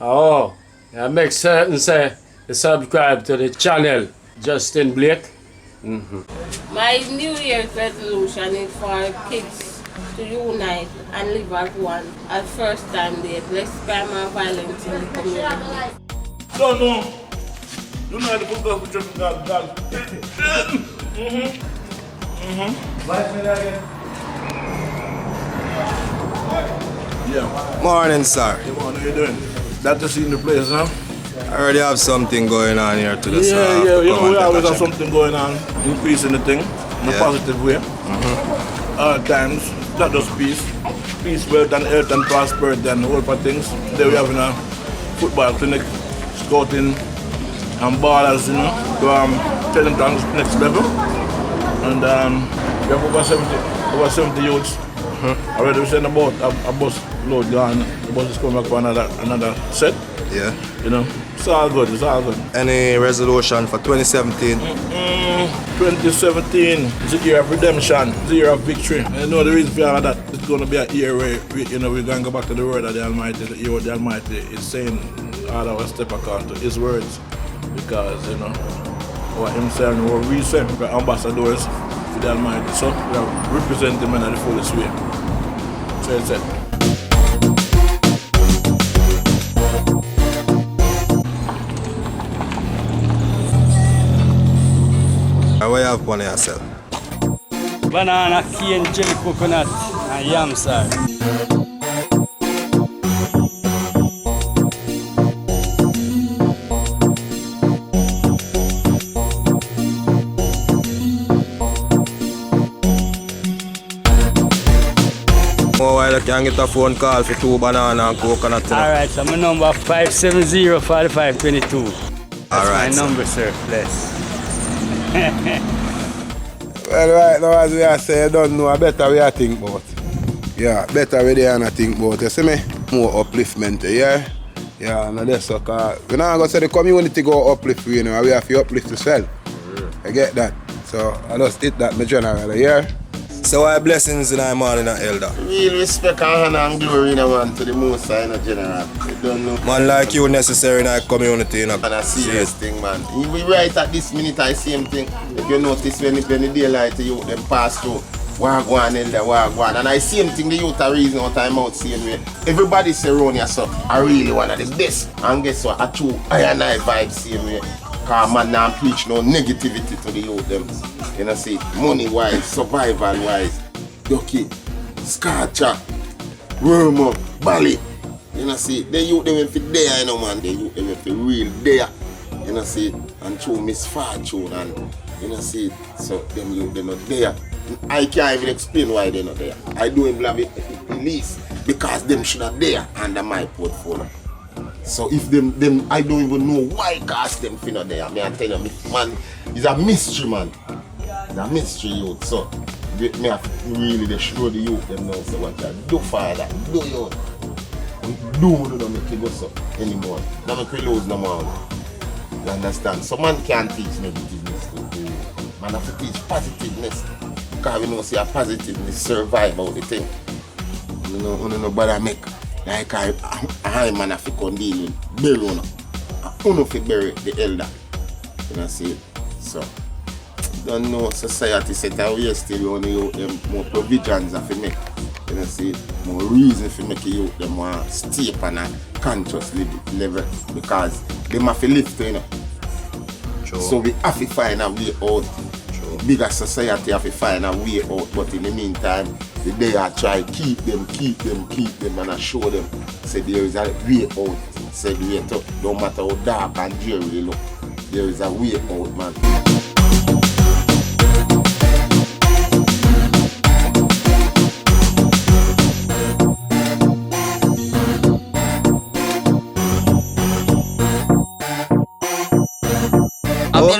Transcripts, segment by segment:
Oh, yeah, make certain say you subscribe to the channel, Justin Blake. My New Year's resolution is for kids to unite and live as one. At first time they less crime and violence in the community. No. You know the football with your God. Yeah. Morning, sir. Hey, what are you doing? That to see in the place, huh? I already have something going on here today, sir. Yeah. You know, we always have something going on, increasing the thing in a positive way. All times, not just peace. Peace, wealth, and health, and prosperity, and all of things. Today we having a football clinic, scouting, and ballers, you know, to take them to the next level. And we have over 70 youths. Already we sent about a bus load gone. The bus is coming back for another set. Yeah. You know, it's all good, it's all good. Any resolution for 2017? 2017 is a year of redemption, it's a year of victory. And you know the reason for all of that, it's going to be a year where we're going to go back to the word of the Almighty, the year of the Almighty is saying all our step account to His words. Because, you know, what Him saying, what we say, we're ambassadors for the Almighty. So we are representing Him in the fullest way. So it's it. What you have on yourself? Banana, cane, jelly, coconut, and yam, sir. More while I can get a phone call for 2 banana and coconut. Alright, so my number 570-4522. That's my number, sir. Bless. Well, right now, as we are saying, you don't know, better we are think about. Yeah, better we there and think about. You see me? More upliftment, yeah? Yeah, and that's so, cause we're not going to say the community go uplift, you know, we have to uplift yourself. I get that. So, I just hit that in the general, yeah? So, what blessings in our morning, Elder? Real respect and honor and glory, you know, man, to the Most High, in general. You don't know. Man like you necessary in our community, you know. And a serious thing, man. We right at this minute, I same thing. If you notice when the daylight, you them pass through, wagwan, Elder, wagwan. And I same thing, the youth are reason out time out same way. Everybody say around here, so I really one of the best. And guess what? I true I and I vibe same way. Cause man now preach no negativity to the youth them. You know, see, money-wise, survival-wise, ducky, scarcha, worm up, bally. You know, see, the youth them if there, you know, man, the youth them if real there. You know, see, and through misfortune and, you know, see, so them youth they're not there. I can't even explain why they're not there. I do even have it release because them should have there under my portfolio. So if them I don't even know why cast them for not there. I mean, I tell you, man, it's a mystery, man. It's a mystery youth. So me have to really they show the youth them now say what you do for that. Do youth. Do not make it go so anymore. Don't make it lose no more. You understand? So man can't teach negativeness to you. Man have to teach positiveness. Because we know see a positiveness survive about the thing. You know nobody make. Like I man have to come deal with bury one. I have to bury the elder. You know see? So don't know society set away still you know them more provisions have to make. You know see more reason for make you them more stay on a conscious level because they have to live too, you know. Sure. So we have to find a way out. Sure. Bigger society have to find a way out, but in the meantime they are try keep them and I show them say there is a way out. Say the way out. No matter how dark and dreary you look, there is a way out, man.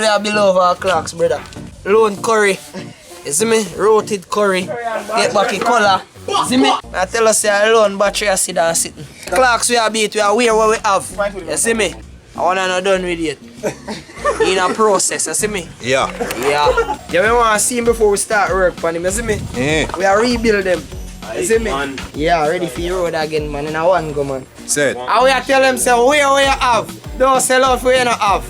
I love our clocks, brother. Lone curry. You see me? Roasted curry. Get back in color. You see me? I tell us say alone battery I sit down sitting. Clocks we are beat, we are wear what we have. You see me? I wanna not done with it. In a process, you see me? Yeah. Yeah. Yeah, we wanna see him before we start work on him, you see me? Yeah. We are rebuild them. You see me? Yeah, ready for your road again, man. In a one go, man. Said. And we tell them, say, where you have. Don't sell out for you not have.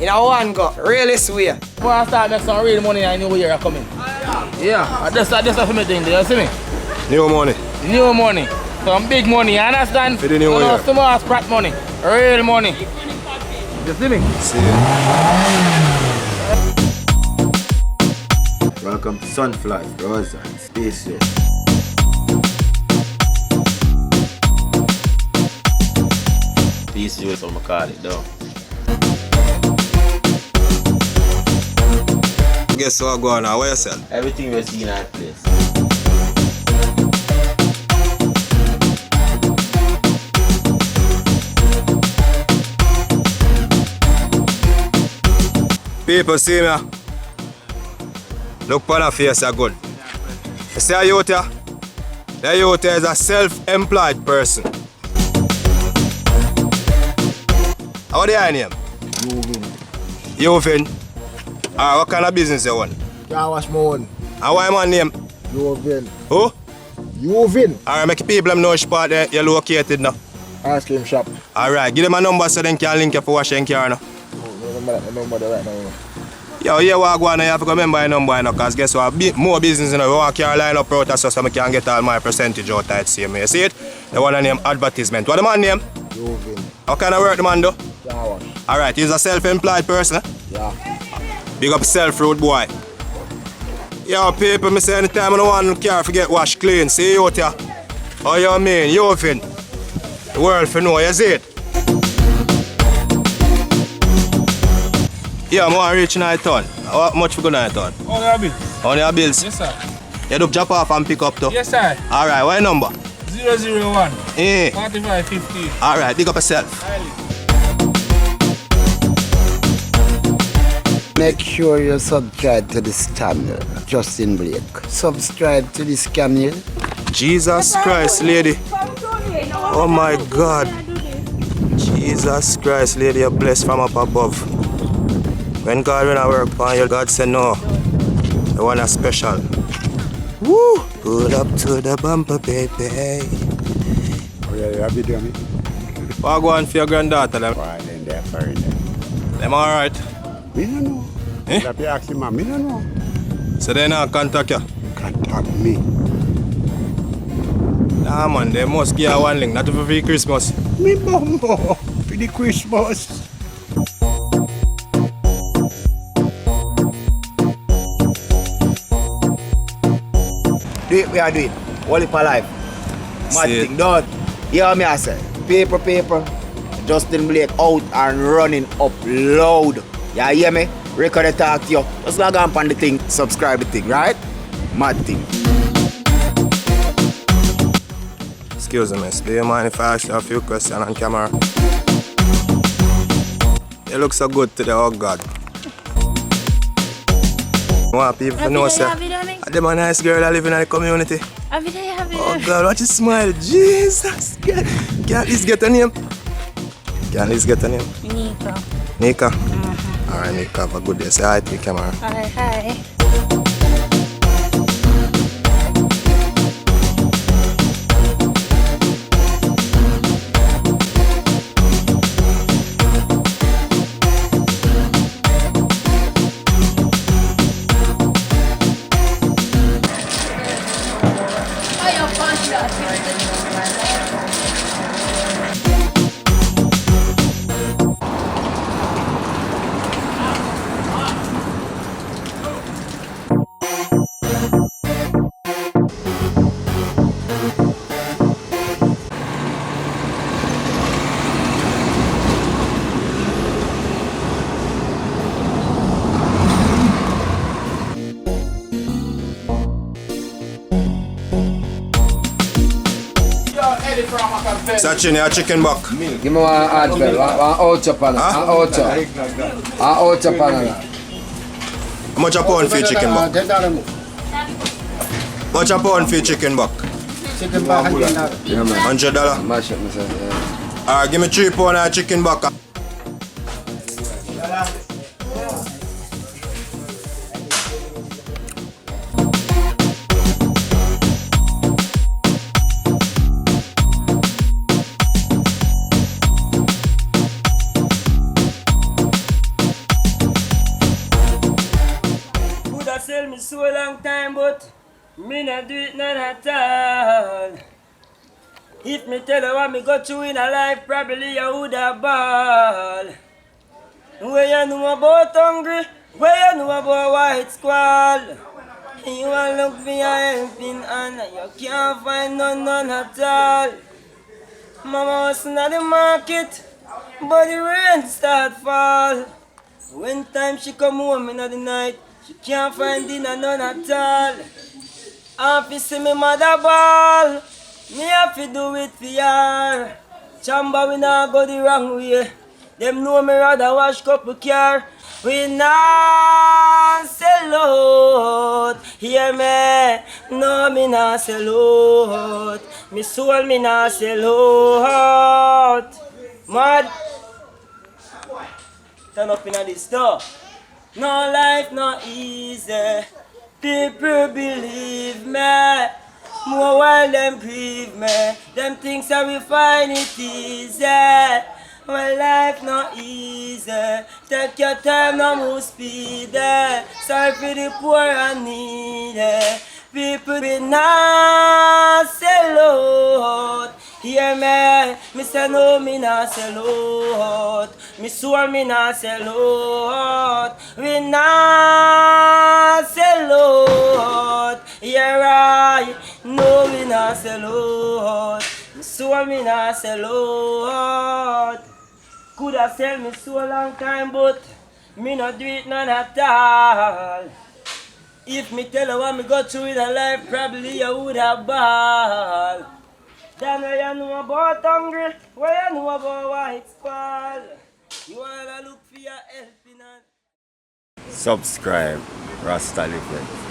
In a one go. Really swear. Before I start making some real money, I know where you're coming. Yeah, that's what me doing there, you see me? New money. New money. Some big money, you understand? For the new year. Some more sprat money. Real money. You see me? See. Welcome to Sunfly, Rosa, and Spaceship. Peace juice, I'm gonna call it though. Guess what going on? Where you sell? Everything we see in our place. People see me. Look upon her face, are good. You see a youth here? The youth here is a self-employed person. How do you name? Yuvin. Alright, what kind of business you want? Car wash my own. And why my name? Yuvin. Who? Yuvin. Alright, make people know which part you're located now. Ice cream shop. Alright, give them a number so they can link you for washing car now. No number right now. Yo, here what I go on, you have to remember your number, because guess what? More business, you know, we want to line up out so I can get all my percentage out of it, see me. You see it? The one name advertisement. What the man name? Yuvin. How kind of work the man do? Car wash. Alright, he's a self-employed person. Yeah. Big up self, road boy. Yo, people, me say anytime I don't want car forget wash clean. See you out here. How you mean? You fin. The world for know, you see it? Yeah, I'm going to reach in a ton. How much for good in a ton? On your bills. On your bills? Yes, sir. You do drop off and pick up too? Yes, sir. Alright, what number? 001. Eh. 4550. Alright, big up yourself. Make sure you subscribe to this channel, Justin Blake. Subscribe to this channel. Jesus Christ, lady. Oh my God. Jesus Christ, lady, you're blessed from up above. When God when I work for you, God said no. The one is special. Woo! Pull up to the bumper, baby. Oh yeah, you happy to me? What go on for your granddaughter, them? Why then they're buried them? Them alright? Me no know. Eh? If you ask him, me no know. So they not contact you? Contact me. Nah man, they must give you one link, not for free Christmas. Me bumbo for the Christmas. Do it, we are doing. All it for life. Mad See thing done. You hear me I say? Paper. Justin Blake out and running up loud. You hear me? Record the talk to you. Just log on the thing, subscribe the thing, right? Mad thing. Excuse me, do you mind if I ask you a few questions on camera? You look so good today, oh God. I want people to know, sir. I'm a nice girl that live in the community. Oh God, watch you smile. Jesus. Can at least get a name? Can at least get a name? Nika. Nika? Alright, Nika, have a good day. Say hi to the camera. Hi. Sachin, your chicken buck. Give me one hard bell, one outer panel, one outer panel. How much a pound for your chicken buck? Much a pound for your chicken buck? Chicken buck, $100? Mash up myself, yeah. Alright, give me 3 pounds of chicken buck. so long time, but me not do it none at all. If me tell you what me go through in a life, probably you would have ball. Where you know about hungry, where you know about white squall. You want look for your helping hand, you can't find none at all. Mama was in the market, but the rain start fall. When time she come home in the night, she can't find dinner none at all. If you see me mother ball, me have to do it for her. Chamba we not go the wrong way. Them know me rather wash couple car. We not sell out. Hear me? No, me not sell out. Me soul me not sell out. Mad. Turn up in this door. No life not easy. People believe me. More while them grieve me. Them things I will find it easy. Well, life not easy. Take your time, no move speed. Sorry for the poor and needy. People be not sell out. Hear me say no, me not sell out. Me soul me not sell out. We not sell out. Hear I, no we not sell out. Me soul me not sell out. Coulda sell me soul long time, but me not do it none at all. If me tell you what me go through in a life, probably you would have ball. Then where you know about hungry, where you know about white squall. You wanna look for your helping hand. Subscribe, Rasta Living.